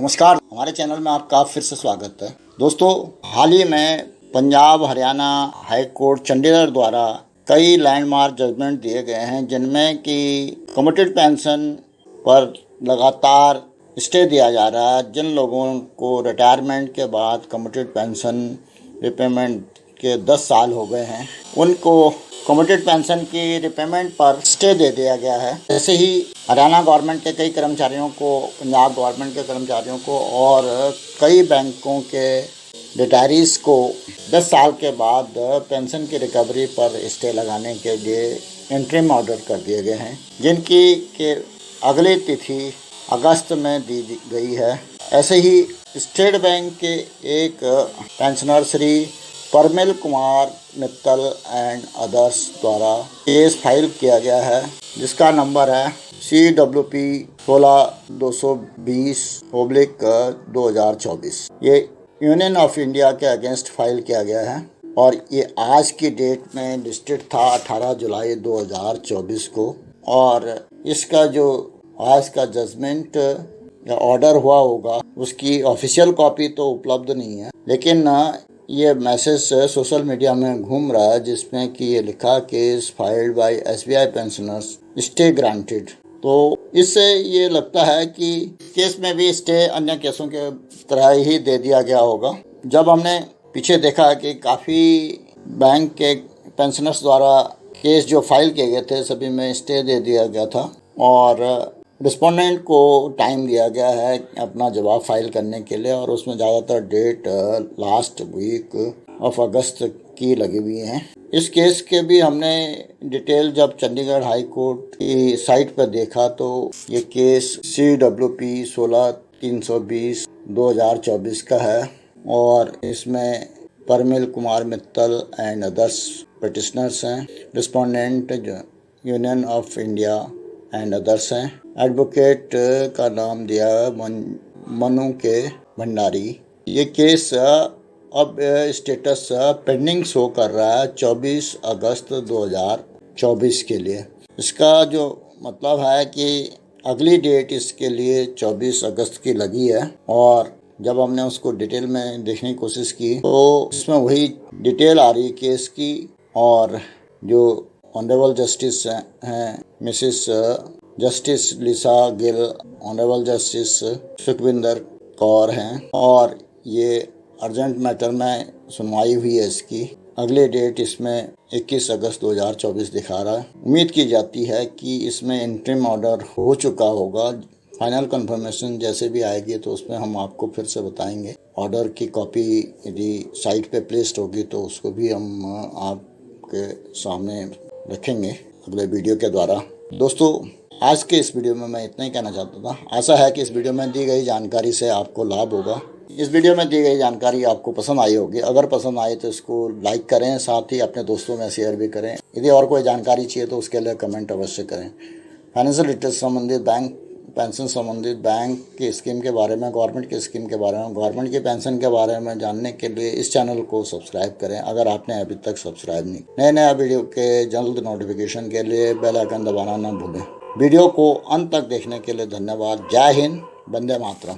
नमस्कार, हमारे चैनल में आपका फिर से स्वागत है। दोस्तों, हाल ही में पंजाब हरियाणा हाई कोर्ट चंडीगढ़ द्वारा कई लैंडमार्क जजमेंट दिए गए हैं, जिनमें कि कमिटेड पेंशन पर लगातार स्टे दिया जा रहा है। जिन लोगों को रिटायरमेंट के बाद कमिटेड पेंशन रिपेमेंट के 10 साल हो गए हैं, उनको कमिटेड पेंशन की रिपेमेंट पर स्टे दे दिया गया है। ऐसे ही हरियाणा गवर्नमेंट के कई कर्मचारियों को, पंजाब गवर्नमेंट के कर्मचारियों को और कई बैंकों के रिटायरीज को 10 साल के बाद पेंशन की रिकवरी पर स्टे लगाने के लिए इंटरिम ऑर्डर कर दिए गए हैं, जिनकी के अगली तिथि अगस्त में दी गई है। ऐसे ही स्टेट बैंक के एक pensioner Shri Parmil Kumar Mittal and others द्वारा केस फाइल किया गया है, जिसका नंबर है CWP 16-220/2024। ये यूनियन ऑफ इंडिया के अगेंस्ट फाइल किया गया है और ये आज की डेट में लिस्टेड था 18 जुलाई 2024 को। और इसका जो आज का जजमेंट या ऑर्डर हुआ होगा, उसकी ऑफिशियल कॉपी तो उपलब्ध नहीं है, लेकिन ये मैसेज सोशल मीडिया में घूम रहा है, जिसमें कि ये लिखा case filed by SBI pensioners stay granted. तो इससे ये लगता है कि केस में भी स्टे अन्य केसों के तरह ही दे दिया गया होगा। जब हमने पीछे देखा कि काफ़ी बैंक के पेंशनर्स द्वारा केस जो फाइल किए गए थे, सभी में स्टे दे दिया गया था और रिस्पोंडेंट को टाइम दिया गया है अपना जवाब फाइल करने के लिए, और उसमें ज़्यादातर डेट लास्ट वीक ऑफ अगस्त की लगी हुई हैं। इस केस के भी हमने डिटेल जब चंडीगढ़ हाई कोर्ट की साइट पर देखा तो ये केस CWP 16-320/2024 का है और इसमें Parmil Kumar Mittal and others petitioners हैं। Respondent Union of India and others हैं। एडवोकेट का नाम दिया मनु के भंडारी। ये केस अब स्टेटस पेंडिंग शो कर रहा है 24 अगस्त 2024 के लिए। इसका जो मतलब है कि अगली डेट इसके लिए 24 अगस्त की लगी है, और जब हमने उसको डिटेल में देखने की कोशिश की तो इसमें वही डिटेल आ रही है केस की। और जो ऑनरेबल जस्टिस हैं मिसिस जस्टिस लिसा गिल, ऑनरेबल जस्टिस सुखविंदर कौर हैं, और ये अर्जेंट मैटर में सुनवाई हुई है। इसकी अगली डेट इसमें 21 अगस्त 2024 दिखा रहा है। उम्मीद की जाती है कि इसमें इंटरिम ऑर्डर हो चुका होगा। फाइनल कंफर्मेशन जैसे भी आएगी तो उसमें हम आपको फिर से बताएंगे। ऑर्डर की कॉपी यदि साइट पे प्लेस्ड होगी तो उसको भी हम आपके सामने रखेंगे अगले वीडियो के द्वारा। दोस्तों, आज के इस वीडियो में मैं इतना ही कहना चाहता था। आशा है कि इस वीडियो में दी गई जानकारी से आपको लाभ होगा। इस वीडियो में दी गई जानकारी आपको पसंद आई होगी। अगर पसंद आई तो इसको लाइक करें, साथ ही अपने दोस्तों में शेयर भी करें। यदि और कोई जानकारी चाहिए तो उसके लिए कमेंट अवश्य करें। फाइनेंशियल डिटेल्स संबंधित, बैंक पेंशन संबंधित, बैंक की स्कीम के बारे में, गवर्नमेंट की स्कीम के बारे में, गवर्नमेंट की पेंशन के बारे में जानने के लिए इस चैनल को सब्सक्राइब करें अगर आपने अभी तक सब्सक्राइब नहीं। नए वीडियो के जल्द नोटिफिकेशन के लिए बेल आइकन दबाना न भूलें। वीडियो को अंत तक देखने के लिए धन्यवाद। जय हिंद, वंदे मातरम।